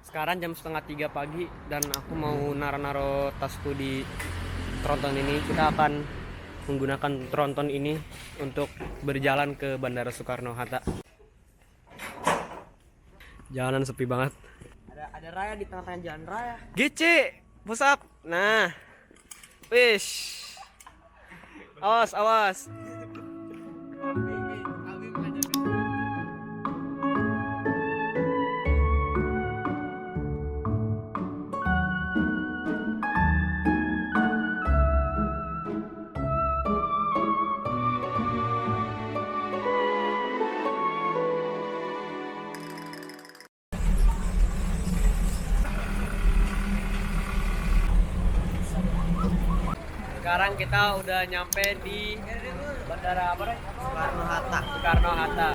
Sekarang jam setengah 3 pagi dan aku mau naro tasku di tronton ini. Kita akan menggunakan tronton ini untuk berjalan ke Bandara Soekarno-Hatta. Jalanan sepi banget. Ada raya di tengah-tengah jalan raya. GC, push up. Nah, wish. Awas, awas. Sekarang kita udah nyampe di Bandara apa nih? Soekarno-Hatta. Soekarno-Hatta.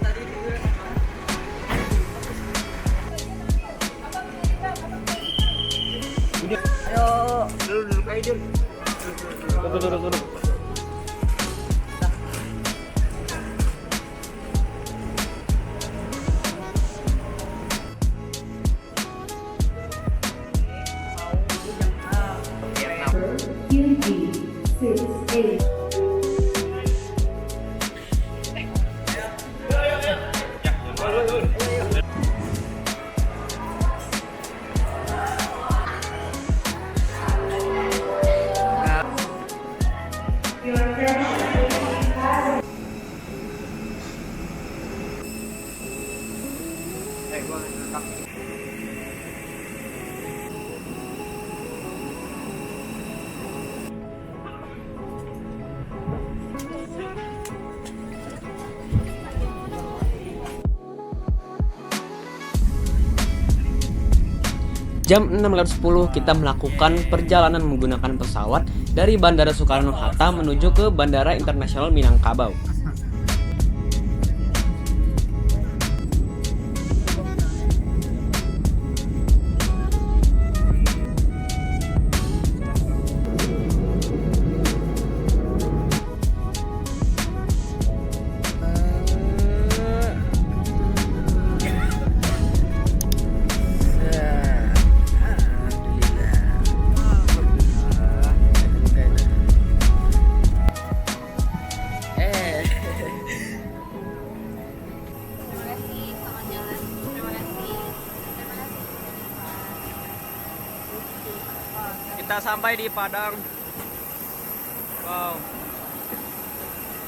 Ayo, duduk aja dulu. Duduk. Jam 16.10 kita melakukan perjalanan menggunakan pesawat dari Bandara Soekarno-Hatta menuju ke Bandara Internasional Minangkabau. Kita sampai di Padang. Wow.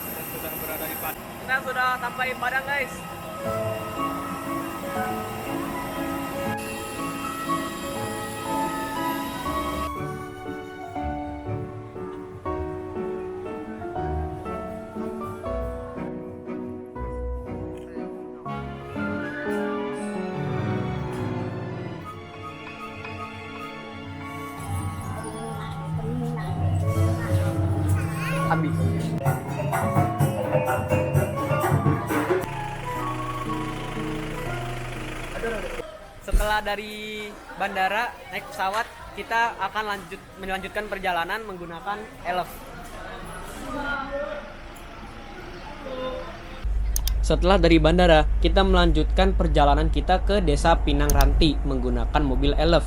Kita sudah berada di Padang. Kita sudah sampai di Padang, guys. Habis. Setelah dari bandara naik pesawat, kita akan melanjutkan perjalanan menggunakan Elf. Setelah dari bandara, kita melanjutkan perjalanan kita ke Desa Pinang Ranti menggunakan mobil Elf.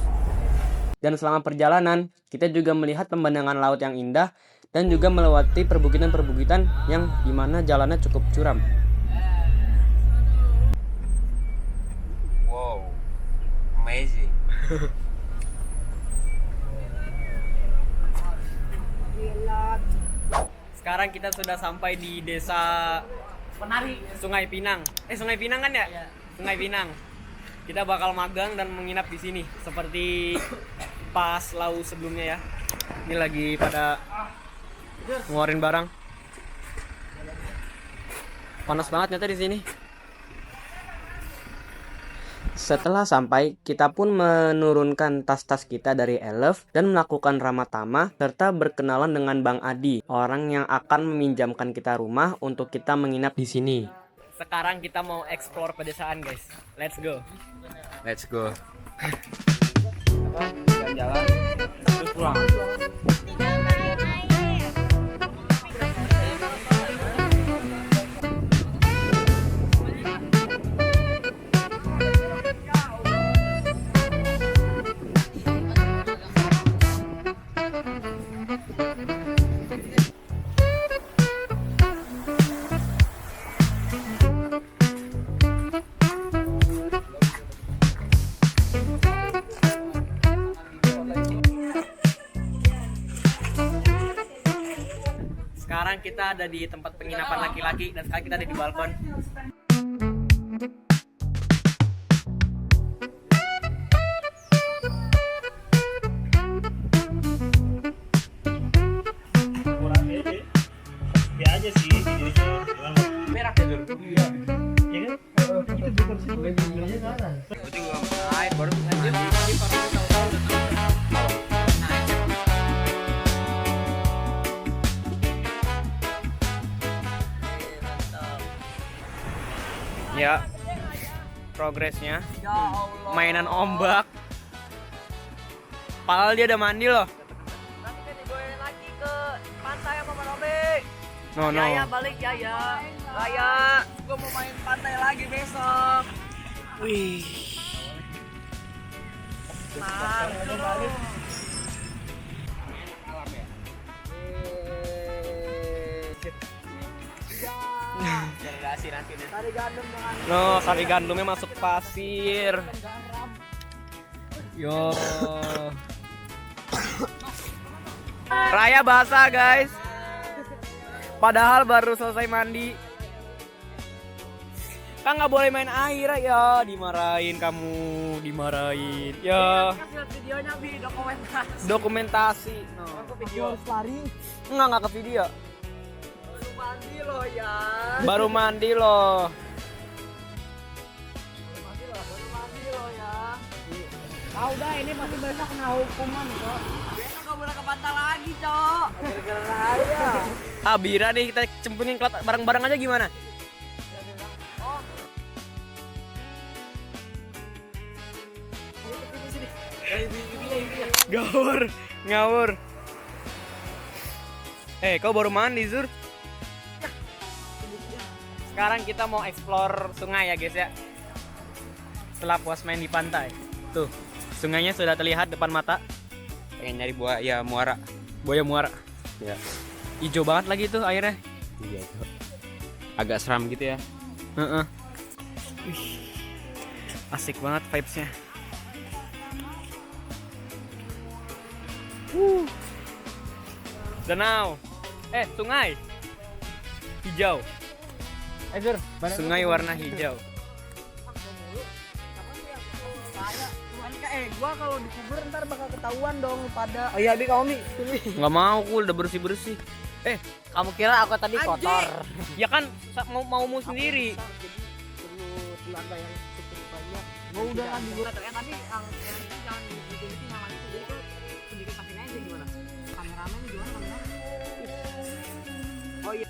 Dan selama perjalanan, kita juga melihat pemandangan laut yang indah dan juga melewati perbukitan-perbukitan yang dimana jalannya cukup curam. Wow, amazing. Sekarang kita sudah sampai di desa Sungai Pinang. Sungai Pinang kan ya? Sungai Pinang. Kita bakal magang dan menginap di sini seperti pas lau sebelumnya ya. Ini lagi pada ngeluarin barang. Panas banget nyata di sini. Setelah sampai, kita pun menurunkan tas-tas kita dari Elf dan melakukan ramah tamah serta berkenalan dengan Bang Adi, orang yang akan meminjamkan kita rumah untuk kita menginap di sini. Sekarang kita mau explore pedesaan, guys. Let's go. Let's go. Jalan-jalan terus pulang. Sekarang kita ada di tempat penginapan laki-laki dan sekarang kita ada di balkon. Ya aja sih Merah ya Dur. iya ya kan itu bukan sih aja kanan Itu gua naik baru mandi. Ya, progresnya mainan ombak. Padahal dia udah mandi loh. Nanti kan digoyang lagi ke pantai sama Pak Robe. No, no. Ya balik ya. Raya, gua mau main pantai lagi besok. Wih. Nah, balik. Generasi nanti nih. Tari gandum dengan No, sari gandumnya masuk pasir. Yo. Raya basah, guys. Padahal baru selesai mandi. Kan nggak boleh main air ya, dimarahin kamu, dimarahin. Ya, kasih lihat videonya Bi, dokumentasi. dokumentasi. No. Video harus lari. Nggak ke video. Baru mandi loh ya. Baru mandi loh. Baru mandi loh ya. Tahu dah ini pasti besok kena hukuman kok. Besok gak boleh ke pantai lagi, Cok. Gara-gara Raya. Ah, Bira nih kita cemplungin bareng-bareng aja gimana? Oh. Ngawur, ngawur. Kau baru mandi, Zur? Sekarang kita mau explore sungai ya, guys ya. Setelah puas main di pantai. Tuh, sungainya sudah terlihat depan mata. Pengen nyari buaya muara. Buaya muara. Ya. Hijau banget lagi tuh airnya. Iya tuh. Agak seram gitu ya. Heeh. Wih, asik banget vibes-nya. Danau. Sungai. Hijau. Zur, Sungai warna hijau. Gua kalau dikubur ntar bakal ketahuan dong pada. Oh iya, Bi, kamu Mi. Nggak mau, aku udah bersih-bersih. Kamu kira aku tadi kotor? Ya kan maumu sendiri. Perlu tenaga yang cukup banyak. Gua udah kan di gua tapi yang itu jangan gitu-gitu nyaman itu. Jadi tuh sedikit saking aja gimana? Kameramen gimana kameramen? Oh iya.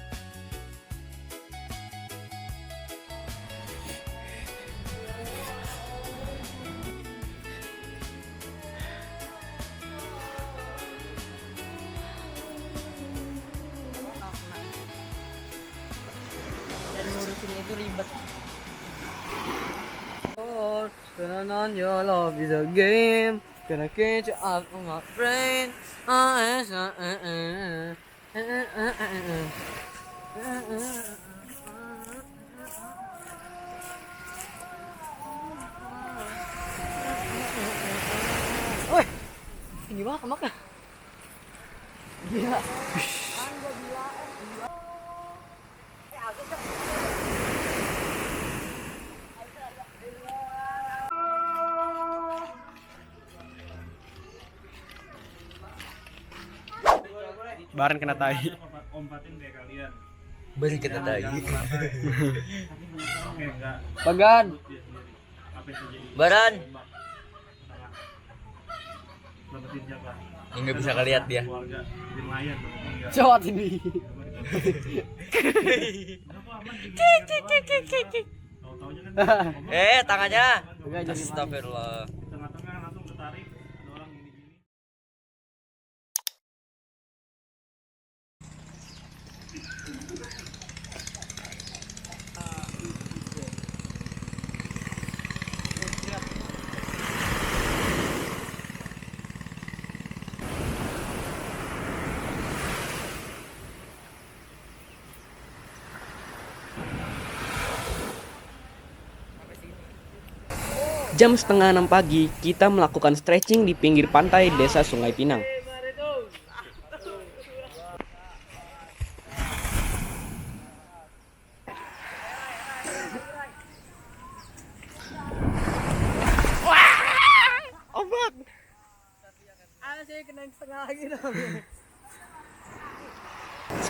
Dan ngurusin itu ribet. Oh, turn on your love is a game. Gonna get you out of my brain. Woi, tinggi banget maknya. Gila. Baren kena tai. ompatin kayak kalian Balik kita tadi. oke enggak Bagan. apa yang terjadi Baran. dapetin siapa Enggak bisa kelihat dia. keluarga jadi lumayan dong enggak Cowok ini. kenapa aman tahu-taunya kan Tangannya. Enggak jadi Astagfirullah. tengah-tengah langsung ketarik ada orang gini-gini Jam setengah 6 pagi, kita melakukan stretching di pinggir pantai Desa Sungai Pinang.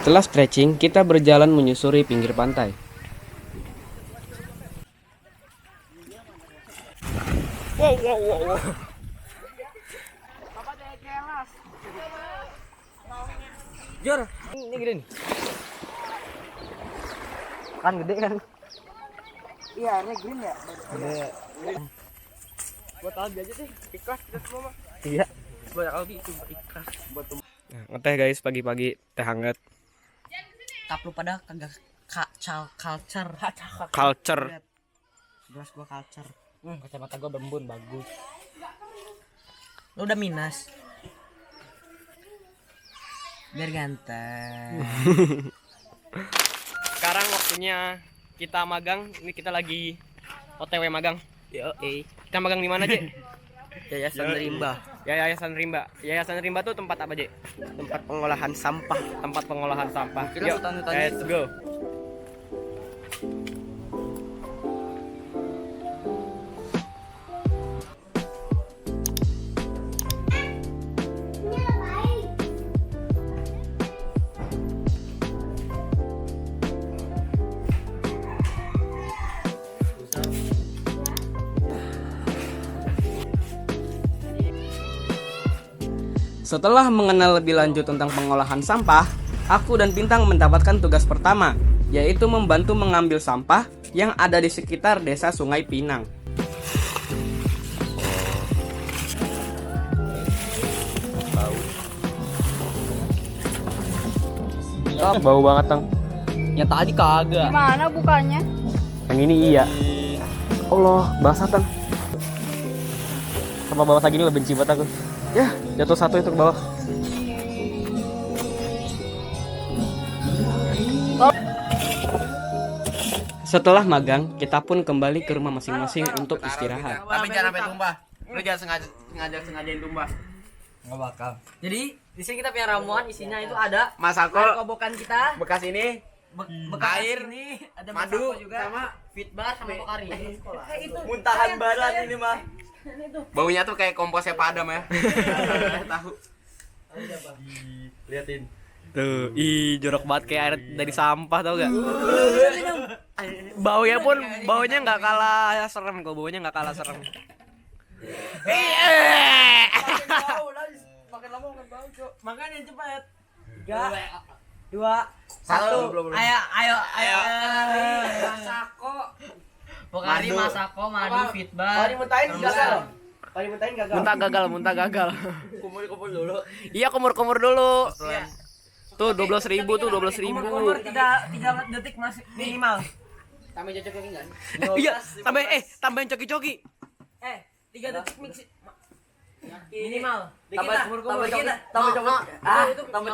Setelah stretching, kita berjalan menyusuri pinggir pantai. Wow. Jor, ini gede nih. Kan gede kan? Iya, airnya green ya? Gede. Buat Albi aja sih, ikhlas kita semua mah. Iya. Buat Albi itu ikhlas. Nah, ngeteh guys, pagi-pagi teh hangat. Tak lu pada kagak culture. Culture. Gelas gua culture. Kacamata gua berembun bagus. Lu udah minus. Biar ganteng. Sekarang waktunya kita magang. Ini kita lagi OTW magang. Kita magang di mana, Je? Yayasan Rimba. Yayasan Rimba. Yayasan Rimba tuh tempat apa, Je? Tempat pengolahan sampah. Tempat pengolahan sampah. Kira Yuk, hutan-hutannya let's go. Setelah mengenal lebih lanjut tentang pengolahan sampah, aku dan Bintang mendapatkan tugas pertama, yaitu membantu mengambil sampah yang ada di sekitar Desa Sungai Pinang. Bau banget, Tang. Ya tadi kagak. Gimana bukanya? Yang ini iya. Allah, basah, Tang. Sama basah gini lebih benci banget aku. Ya, jatuh satu itu ke bawah. Setelah magang, kita pun kembali ke rumah masing-masing untuk istirahat. Tapi jangan sampai tumbah. Lu jangan sengajain tumbah. Enggak bakal. Jadi di sini kita punya ramuan, isinya itu ada Masako air kobokan kita, bekas ini bekas air, ini, ada madu, Masako juga, sama fitbar sama pokari. muntahan badan ini mah. Baunya tuh kayak komposnya padam ya. Tahu. Liatin. Tuh, jorok banget kayak air dari sampah, tau gak? Baunya nggak kalah serem kok, baunya nggak kalah serem. Makin lama makin bau, Cok. Makanya cepat. 3 2 1. Ayo. Masako. Pokari, Masako, madu, fitbar. Muntahin gagal. Muntah gagal. Kumur dulu. Iya, kumur dulu. Tuh 12.000 tuh 12.000. Umur 3 detik masih minimal. Tambah cocok lagi enggak? Iya, tambahin coki-coki. 3 detik mix. Minimal. Tambah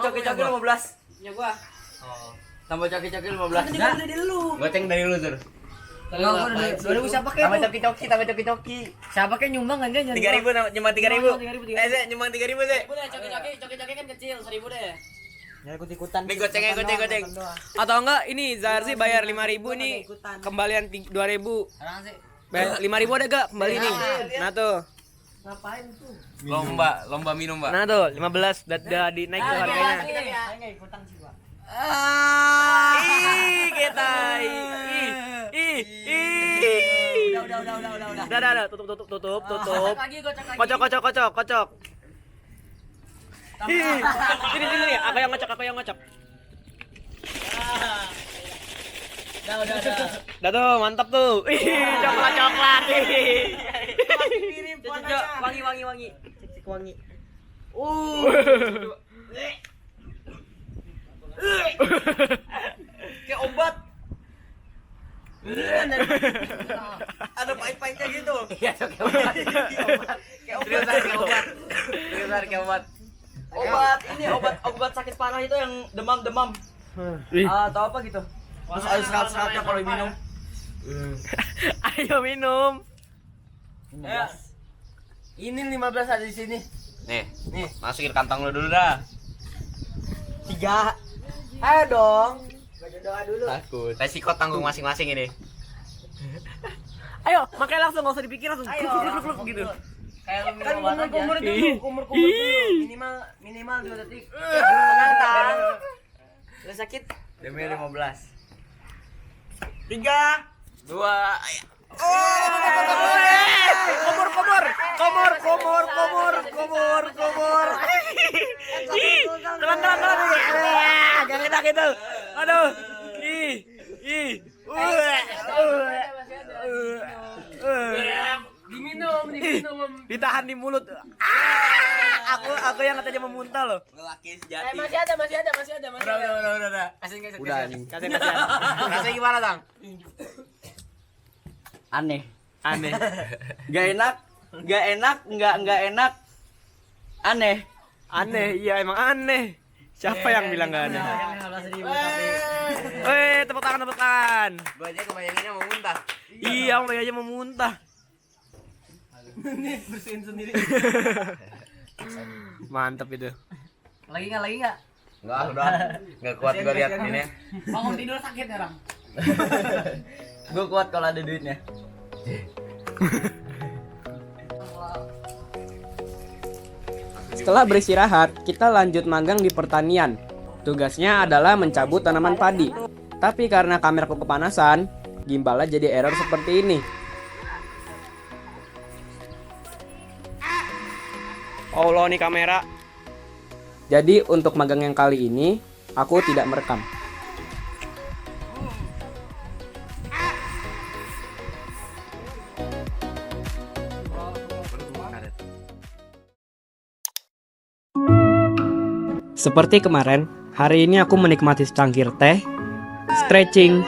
coki-coki 15. Punya gua. Tambah coki-coki 15. Goceng dari lu, Zur. Dulu siapa kayak Tambah coki-coki. siapa kayak nyumbang kan dia 3.000 nyumbang 3.000. Nyumbang 3.000, Ze. coki-coki kan kecil 1.000 deh. Ya ikut-ikutan. Nih goceng. Atau enggak ini Zarzi bayar 5.000 nih. Kembalian 2.000. Sekarang sih. 5.000 ada gak kembali nih? Nah tuh. Ngapain tuh? Lomba minum, Mbak. Nah tuh 15 udah dinaik tuh harganya. Enggak ikutan sih, Pak. Ih, kita. Udah. Udah, tutup. Lagi gocek lagi. Kocok. Sini, aku yang ngocok. Udah. Dah tuh, mantap tuh. Coklat. Wangi. Cek wangi. Kayak obat. Ada pahit-pahitnya gitu. Iya, kayak obat. Obat sakit parah itu yang demam. Atau apa gitu. Terus ada serat-seratnya kalau minum. Ayo minum. Ya. Ini 15 ada di sini. Nih, masukin kantong lu dulu dah. 3. Ayo dong. Baca doa dulu. Takut. Resiko tanggung masing-masing ini. Ayo, makanya langsung enggak usah dipikir langsung. Ayo, Kluk gitu. Kayak lu Kan minum obat kumur aja. dulu, kumur dulu. Minimal 2 detik. Menantang. Udah sakit? Demi 15. 3. 2. Komor. Kelan. Gak enak itu. Aduh. Diminum. Ditahan di mulut. Aku yang katanya memuntah loh. Lelaki sejati. Masih ada. Udah. Kasih. Kasih gimana, Tang? Aneh. Gak enak, nggak enak. Aneh, iya emang aneh. Siapa yang bilang gak aneh? Tepuk tangan. Gua aja kebayanginnya mau muntah. Iya, om aja mau muntah. Nih, bersihin sendiri. Mantap itu. Lagi nggak? Enggak, udah. Enggak kuat gua lihat ini. Bangun tidur sakit ya, Ram? Gue kuat kalau ada duitnya. Setelah beristirahat, kita lanjut magang di pertanian. Tugasnya adalah mencabut tanaman padi. Tapi karena kameraku kepanasan, gimbalnya jadi error seperti ini. Allah nih kamera. Jadi untuk magang yang kali ini, aku tidak merekam. Seperti kemarin, hari ini aku menikmati secangkir teh, stretching,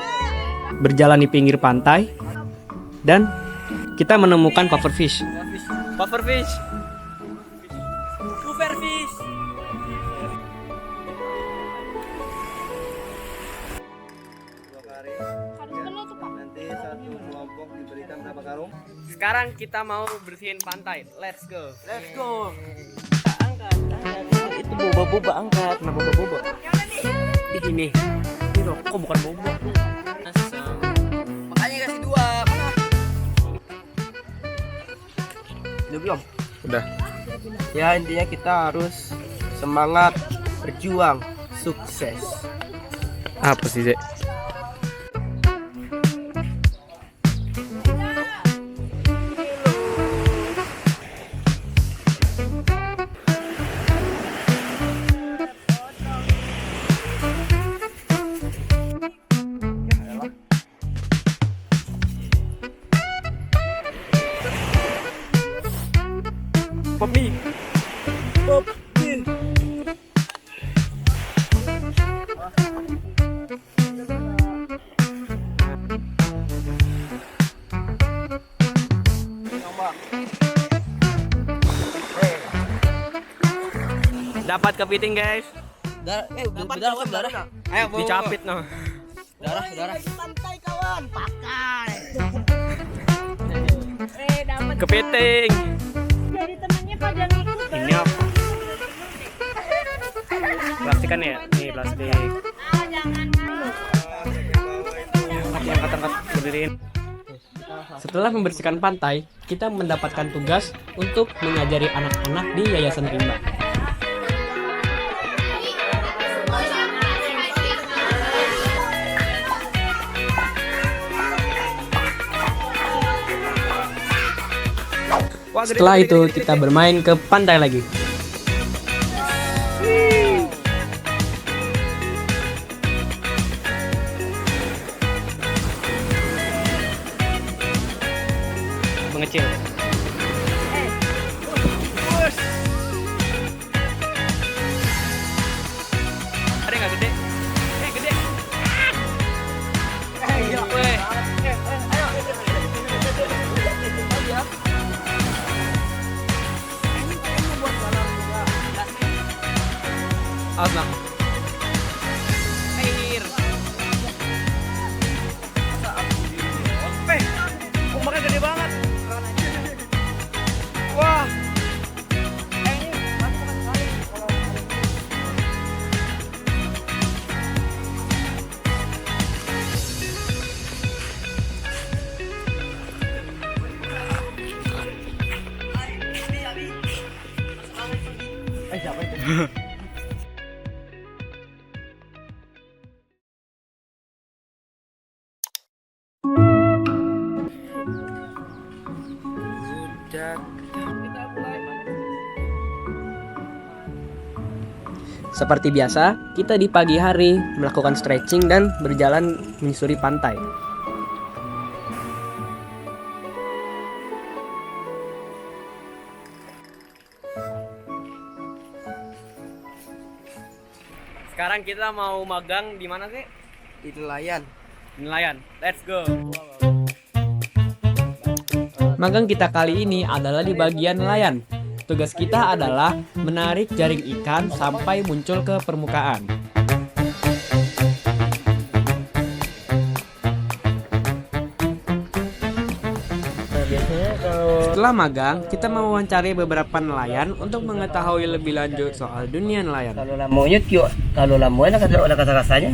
berjalan di pinggir pantai, dan kita menemukan pufferfish. Pufferfish. Nanti satu kelompok diberikan berapa karung? Sekarang kita mau bersihin pantai. Let's go. Itu boba-boba angkat. Kenapa boba-boba? Ini loh, kok bukan boba? Makanya kasih 2. Udah belum? Udah. Ya intinya kita harus semangat berjuang, sukses. Apa sih, Zek? Pop nih. Dapat kepiting, guys. Darah. Ayo, Dicapit noh. Darah. Santai kawan, pakai. Dapat. Kepiting. Jadi temannya pada ngikut. Ini apa? Plastik kan ya? Nih plastik. Jangan. Angkat, berdiriin. Setelah membersihkan pantai, kita mendapatkan tugas untuk mengajari anak-anak di Yayasan Rimba. Setelah itu, kita bermain ke pantai lagi. Mengecil. Ada nggak gede? Gede. Weh. Awas lah. Air. Ombaknya gede banget. Siapa itu? Seperti biasa, kita di pagi hari melakukan stretching dan berjalan menyusuri pantai. Sekarang kita mau magang di mana sih? Di nelayan. Nelayan. Let's go. Magang kita kali ini adalah di bagian nelayan. Tugas kita adalah menarik jaring ikan sampai muncul ke permukaan. Setelah magang, kita mewawancari beberapa nelayan untuk mengetahui lebih lanjut soal dunia nelayan. Kalau lamunya kalau lamunya ada kata-katanya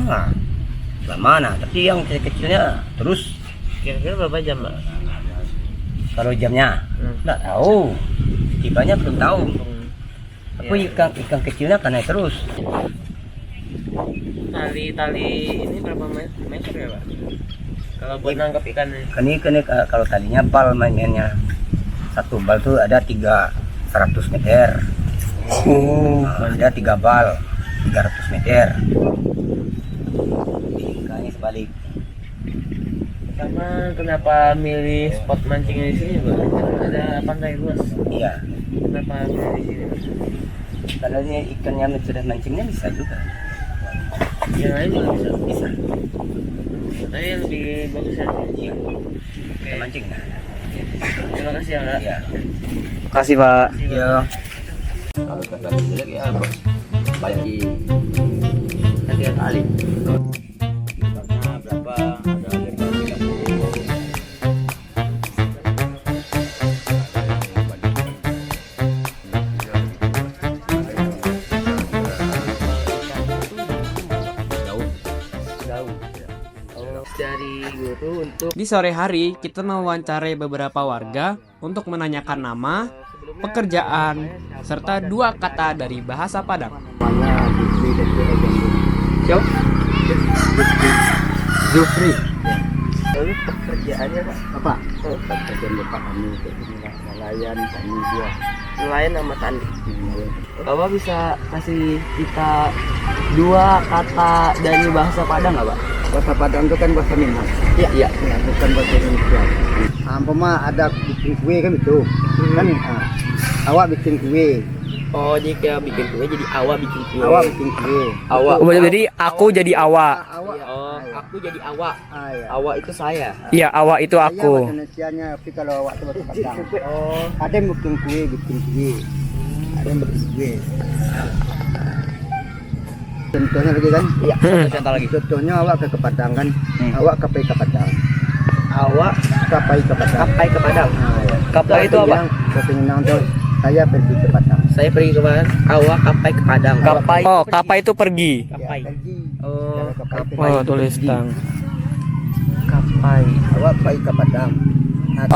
lama nah, tapi yang kecil-kecilnya terus kira-kira berapa jam lah? Kalau jamnya nggak tahu, tipanya belum tahu. Aku ikan kecilnya kan naik terus. Tali ini berapa meter ya, Pak? Kalau buat nangkap ikan Kini kalau talinya bal mainnya. Satu bal tuh ada 300 meter. Ada 3 bal 300 meter. Ikannya sebalik. sama kenapa milih spot mancingnya di sini, Pak? Kan ada pantai luas. Iya. Kenapa milih di sini, Pak? Kalau ini ikannya sudah mancingnya bisa juga. Yang lain juga bisa. Bisa. Tapi yang lebih bagus ya. Iya. Kita mancing. Terima kasih ya, Kak. Iya. Kasih, Pak. Iya. Kalau kagak jelek ya banyak di nanti kali. Berapa? Ada harga 30. Dari guru untuk Di sore hari, kita mewawancarai beberapa warga untuk menanyakan nama, pekerjaan, serta 2 kata dari bahasa Padang. Jufri. Lalu pekerjaannya Pak? Apa? Oh, pekerjaan Bapak kami itu nelayan kami dia. Nelayan sama tani. Bapak bisa kasih kita 2 kata dari bahasa Padang nggak Pak? Bahasa Padang itu kan bahasa Minang. Iya, iya. Ya, bukan bahasa Indonesia. Umpama ada bikin kue kan itu. Kan awak bikin kue. Oh, jika bikin kue jadi awak bikin kue. Awak bikin kue. Awak. Jadi aku jadi awak. Awak. Oh, aku jadi awak. Ya. Awak itu saya. Iya, awak itu Saya aku. bahasa Indonesianya, tapi kalau awak itu bahasa Padang. Oh, Ada yang bikin kue. Ada yang bikin kue. Contohnya lagi kan? iya. Contoh lagi. Contohnya awak ke Padang kan? Awak kapai ke Padang. Awak Kapai ke Padang. kapai ke Padang. Ya. Kapai itu apa? Bahasa Minang tuh saya pergi ke Padang. Saya pergi ke Padang. Awak kapai ke Padang. Kapai. Oh, kapa itu pergi. Kapai. Ya, pergi. Oh, Kalau kapai kapai. pergi. Oh, tulis tang. Kapai. Awak pergi ke Padang.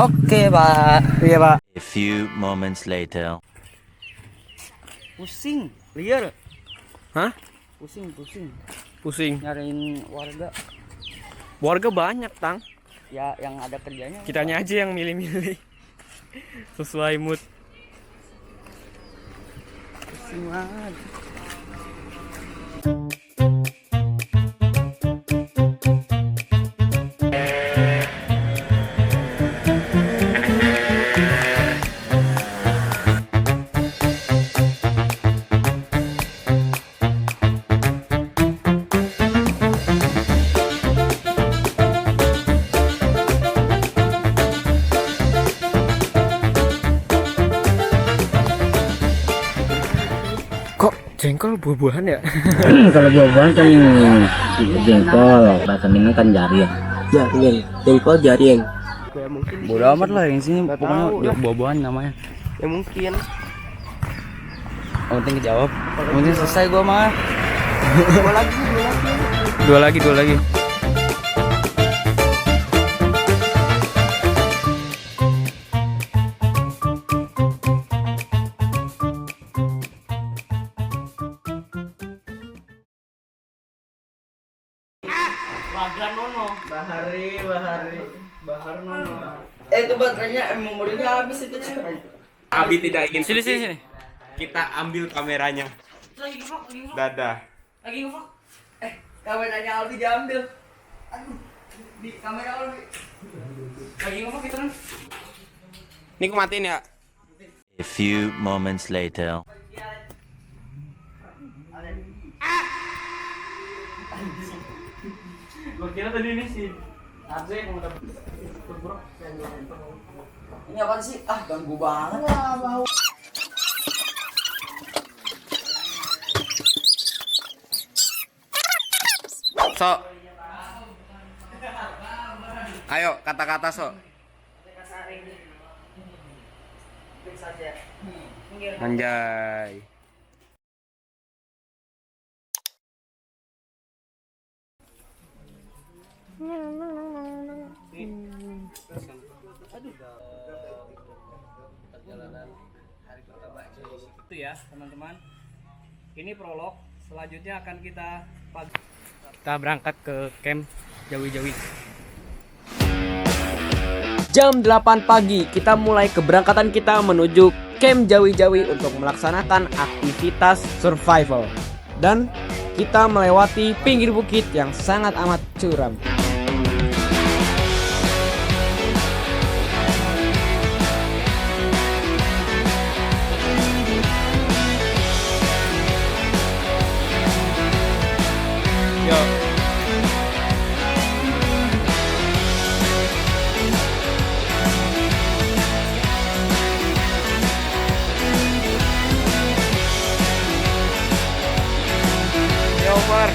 Oke, Pak. Iya, Pak. A few moments later. Pusing, liar. Hah? Pusing. Pusing. Nyariin warga. Warga banyak, Tang. Ya, yang ada kerjanya. Kitanya aja yang milih-milih. Sesuai mood. Pusing banget. Kok jengkol buah-buahan ya? Kalau buah-buahan kan jengkol, bahasa Minang kan jaring. Jaring. Jengkol jaring. Bodo amat lah yang sini pokoknya buah-buahan namanya. Ya mungkin. Yang penting dijawab. Yang penting selesai gua mah. Dua lagi. Bahari. Bahar mana? Itu baterainya memorinya habis itu cuy. Abi tidak ingin Sini. kita ambil kameranya. Lagi ngevlog. Dadah. Lagi ngevlog. Kameranya Albi diambil. Aduh, di kamera Albi. Lagi ngevlog gitu kan. Ini aku matiin ya. A few moments later. Gua kira tadi ini sih. Ini apaan sih? Ah, ganggu banget lah bau. So. Ayo, kata-kata so. Anjay. Itu ya teman-teman. Ini prolog. Selanjutnya akan kita berangkat ke camp Jawi-Jawi. Jam 8 pagi kita mulai keberangkatan kita menuju Camp Jawi-Jawi untuk melaksanakan aktivitas survival. Dan kita melewati pinggir bukit yang sangat amat curam. Yo. Over.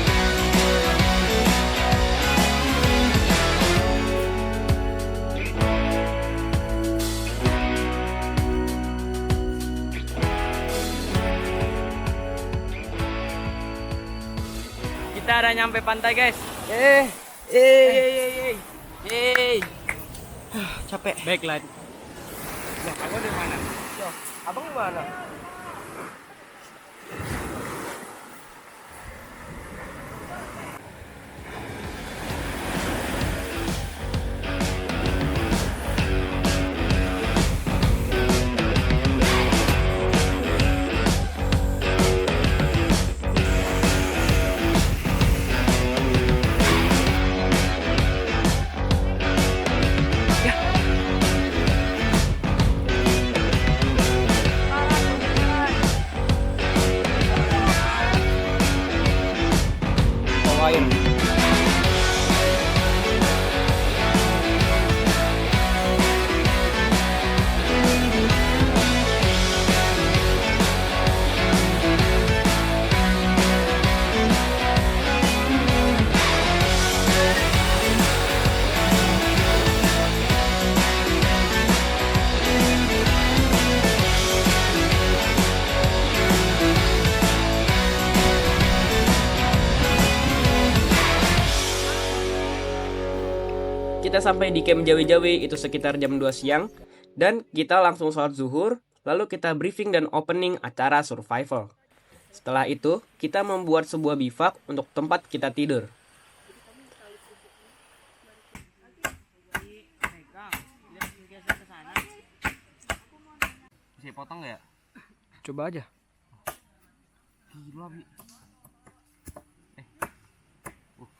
Kita udah nyampe pantai, guys. Capek. Backlight. Loh, aku di mana? Abang di mana? Bawain. Kita sampai di Camp Jawi-Jawi itu sekitar jam 2 siang. Dan kita langsung sholat zuhur. Lalu kita briefing dan opening acara survival. Setelah itu, kita membuat sebuah bivak untuk tempat kita tidur. Bisa potong nggak ya? Coba aja. Gila, Bi.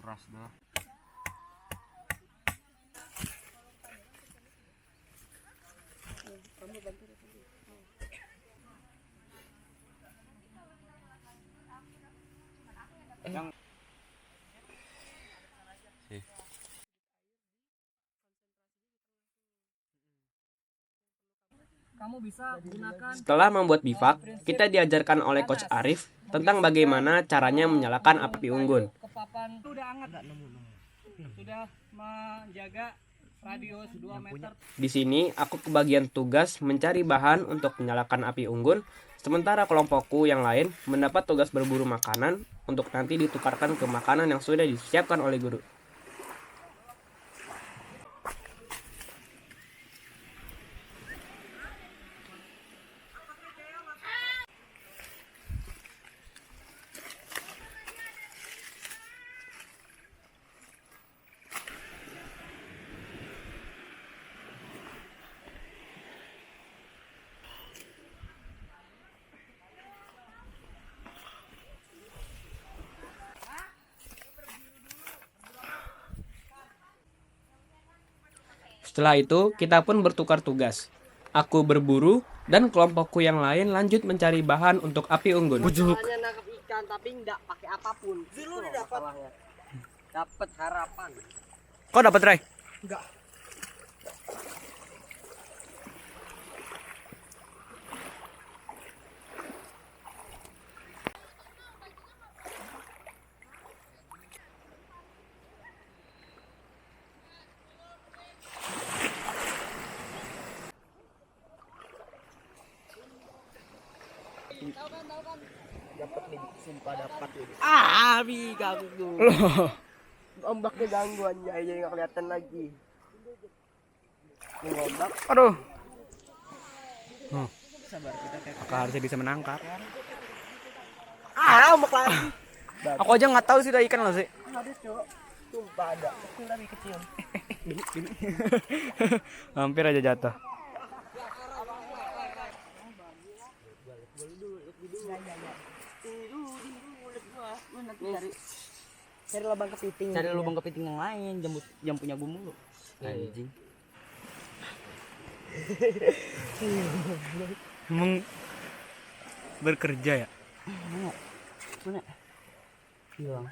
Keras dah. Kamu bisa gunakan Setelah membuat bivak, kita diajarkan oleh Coach Arif tentang bagaimana caranya menyalakan api unggun. ke papan sudah hangat. Sudah menjaga radius 2 meter. Di sini, aku kebagian tugas mencari bahan untuk menyalakan api unggun, sementara kelompokku yang lain mendapat tugas berburu makanan untuk nanti ditukarkan ke makanan yang sudah disiapkan oleh guru. Setelah itu, kita pun bertukar tugas. Aku berburu, dan kelompokku yang lain lanjut mencari bahan untuk api unggun. Hanya nangkap ikan tapi nggak pakai apapun. Dulu dapat. Dapat harapan. Kau dapat, Ray? Abi ganggu. Ombaknya gangguannya aja nggak kelihatan lagi. Ini ombak. Aduh. Kakak harusnya bisa menangkap. Ombak lagi. Aku aja nggak tahu sih ada ikan loh sih. Ada cok. Sumpah ada. Kecil tapi kecil. Hampir aja jatuh. Cari lubang kepiting. Cari lubang kepiting yang lain, yang punya gue mulu. Anjing. Emang bekerja ya? Mana? Hilang.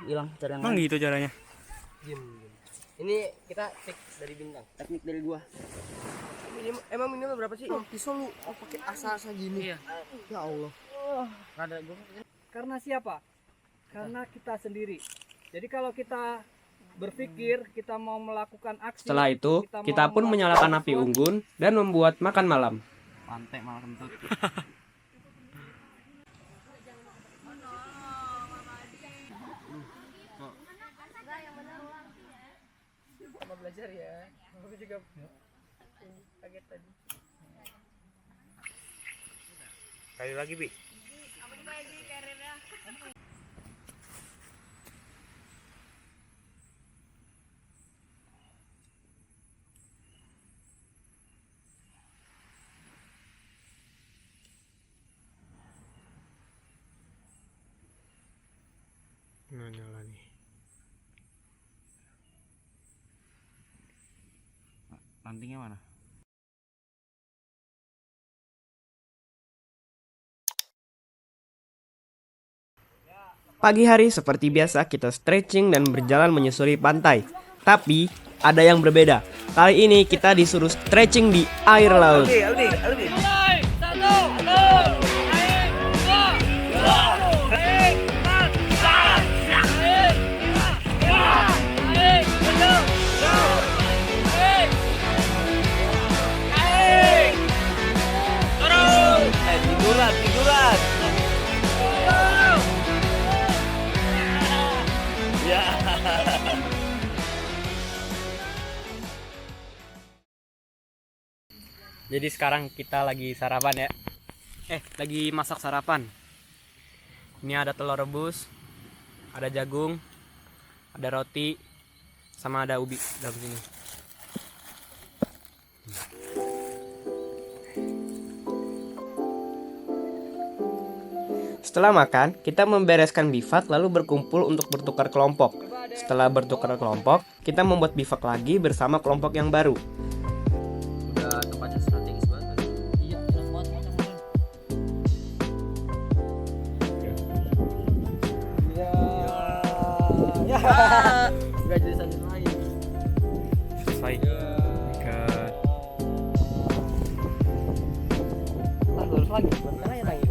Hilang. Cari yang Emang lain. gitu caranya? Diam. Ini kita cek dari bintang. Teknik dari gua. Emang minimal berapa sih? Pisau lu pakai asa-asa gini. Iya. Ya Allah. Rada gua. Karena siapa? Karena kita sendiri. Jadi kalau kita berpikir kita mau melakukan aksi. Setelah itu, kita pun menyalakan api unggun dan membuat makan malam. Pantai malah kentut. Belajar ya. Aku juga kaget tadi. Kali lagi, Bi. Nah, nyala nih. Rantingnya mana? Pagi hari seperti biasa kita stretching dan berjalan menyusuri pantai. Tapi ada yang berbeda. Kali ini kita disuruh stretching di air laut. Tiduran. Jadi sekarang kita lagi sarapan ya. Lagi masak sarapan. Ini ada telur rebus, ada jagung, ada roti, sama ada ubi dalam sini. Setelah makan, kita membereskan bivak lalu berkumpul untuk bertukar kelompok. Setelah bertukar kelompok, kita membuat bivak lagi bersama kelompok yang baru. Udah tempatnya strategis banget. Iya, enak banget. Ya. Gak jadi saja lain. Selesai. Ikat. Terus lagi, buat mana lagi?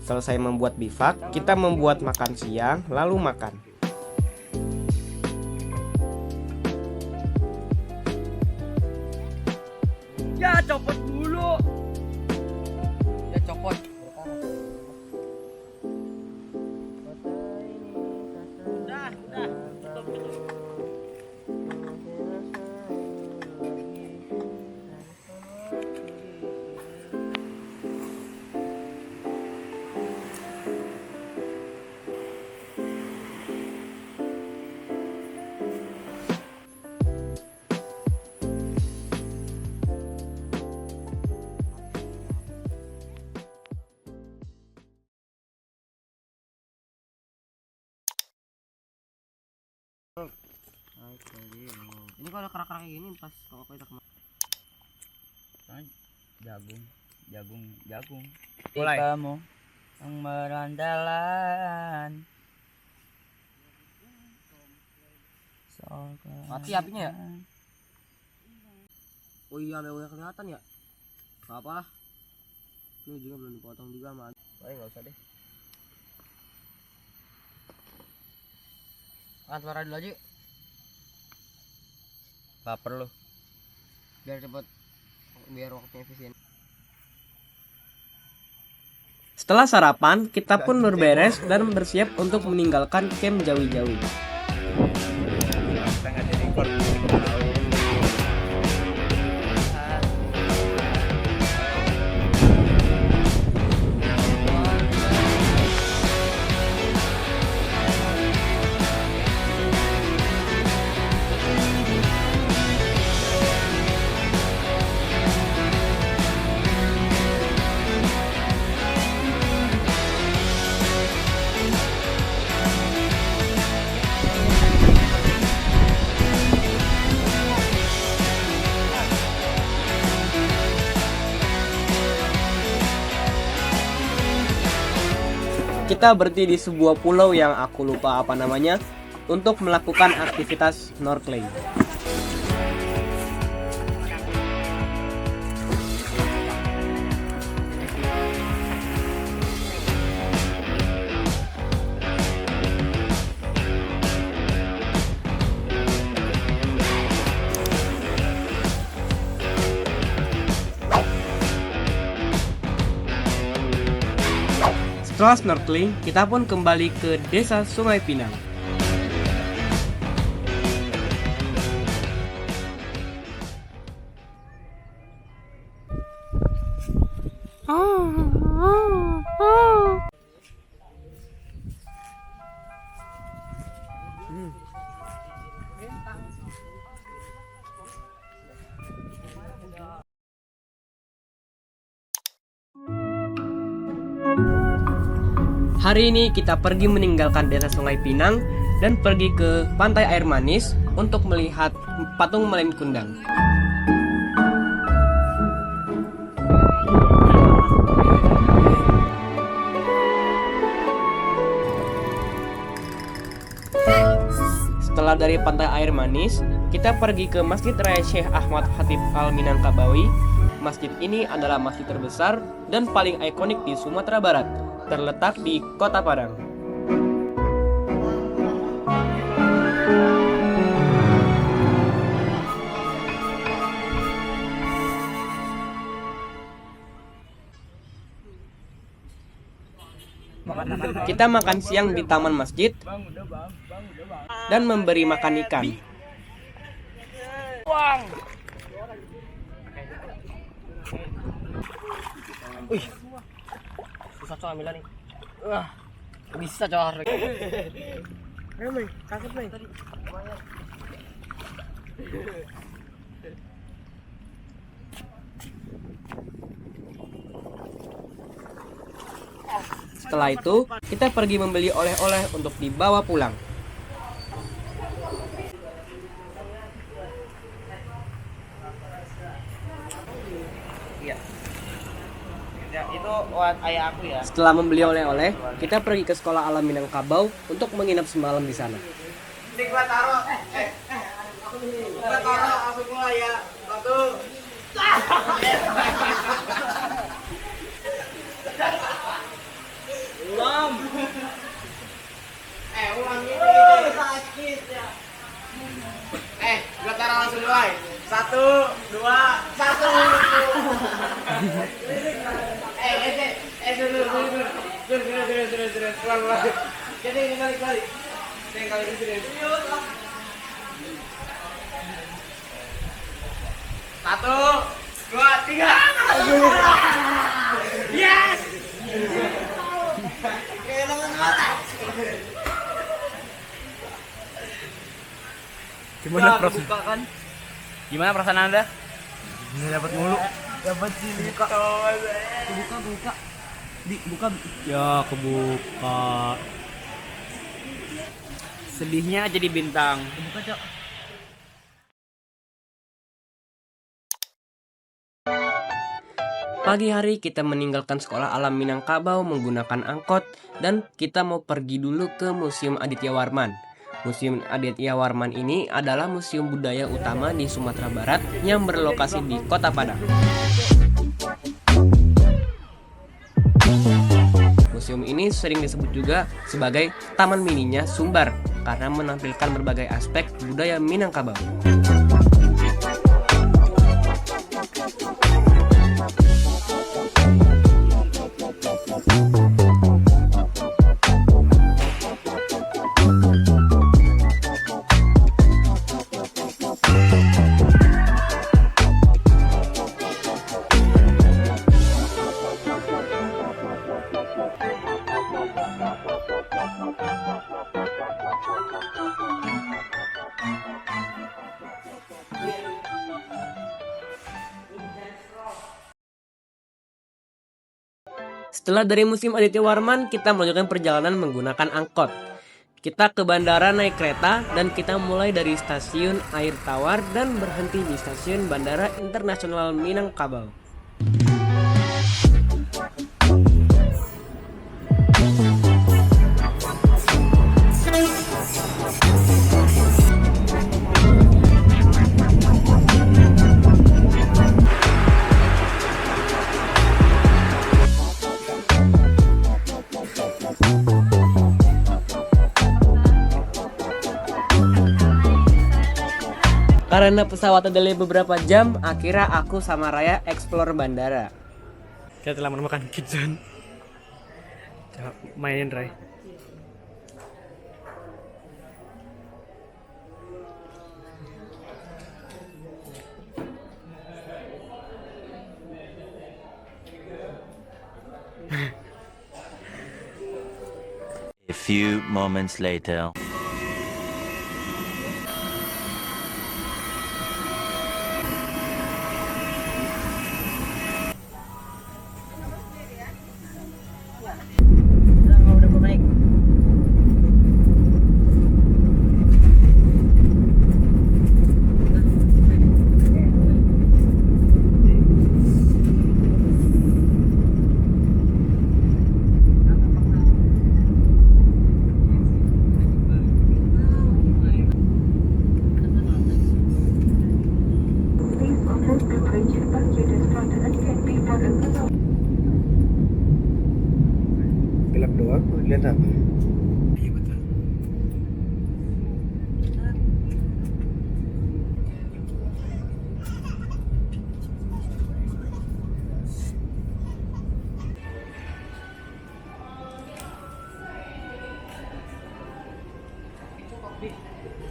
Selesai membuat bivak, kita membuat makan siang, lalu makan. Ya copot dulu. Ya copot. Udah. Ini kalau kerak-kerak kayak gini pas kalau kita kemarin. Jagung. Mulai. Kamu yang berandalan. Mati apinya ya? Oh iya, memang kelihatan ya. Gak apa lah. Ini juga belum dipotong juga mah. Baik, nggak usah deh. Makan telur dulu aja. Lapar lu. Biar cepet, biar waktunya efisien. Setelah sarapan, kita pun berberes dan bersiap untuk meninggalkan camp Jawi-Jawi. Kita berhenti di sebuah pulau yang aku lupa apa namanya untuk melakukan aktivitas snorkeling. Setelah snorkeling, kita pun kembali ke Desa Sungai Pinang. Hari ini kita pergi meninggalkan Desa Sungai Pinang dan pergi ke Pantai Air Manis untuk melihat patung Malin Kundang. Setelah dari Pantai Air Manis, kita pergi ke Masjid Raya Syekh Ahmad Khatib Al-Minangkabawi. Masjid ini adalah masjid terbesar dan paling ikonik di Sumatera Barat, terletak di Kota Padang. Kita makan siang di taman masjid dan memberi makan ikan. Susah coy ambilnya nih. Wah, bisa coy. Ayo Mei, kakek Mei. Setelah itu, kita pergi membeli oleh-oleh untuk dibawa pulang. Itu buat ayah aku ya. Setelah membeli oleh-oleh, kita pergi ke sekolah alam Minangkabau untuk menginap semalam di sana. Ini gua taruh, gua taruh aku gua ya. Satu. Ulang. Ulang ini sakit ya. Gua taruh langsung mulai. 1, 2, 1. Terus. Jadi balik. Tinggal di sini. 1, 2, 3. Yes. Gimana perasaan Anda? Ini dapat mulu. Dapat sih buka. Buka. Ya, kebuka. Sedihnya jadi bintang. Buka, Cok. Pagi hari kita meninggalkan sekolah alam Minangkabau menggunakan angkot dan kita mau pergi dulu ke Museum Aditya Warman. Museum Aditya Warman ini adalah museum budaya utama di Sumatera Barat yang berlokasi di Kota Padang. Museum ini sering disebut juga sebagai Taman Mininya Sumbar karena menampilkan berbagai aspek budaya Minangkabau. Setelah dari Museum Aditya Warman, kita melanjutkan perjalanan menggunakan angkot. Kita ke bandara naik kereta dan kita mulai dari stasiun Air Tawar dan berhenti di stasiun Bandara Internasional Minangkabau. Karena pesawat delay beberapa jam, akhirnya aku sama Raya explore bandara. Kita telah menemukan kitchen. Coba mainin Ray. A few moments later. Gelap doang, lihat apa? Iya betul.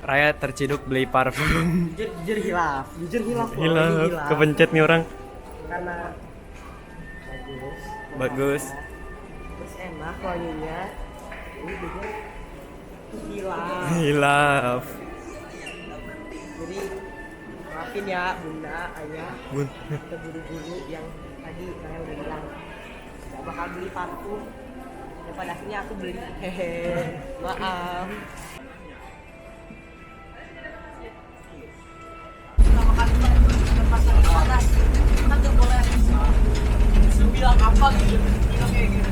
Raya terciduk beli parfum. Jujur hilaf, loh, ini Gila, kepencet nih orang. karena Bagus. terus enak wanginya. Ini jujur hilaf. Hilaf. Jadi maafin ya bunda, ayah, Bun. keburu-buru yang tadi saya udah bilang gak bakal beli parfum. Ya pada akhirnya aku beli. Hehe, maaf. Bilang apa gitu, bilang kayak gitu.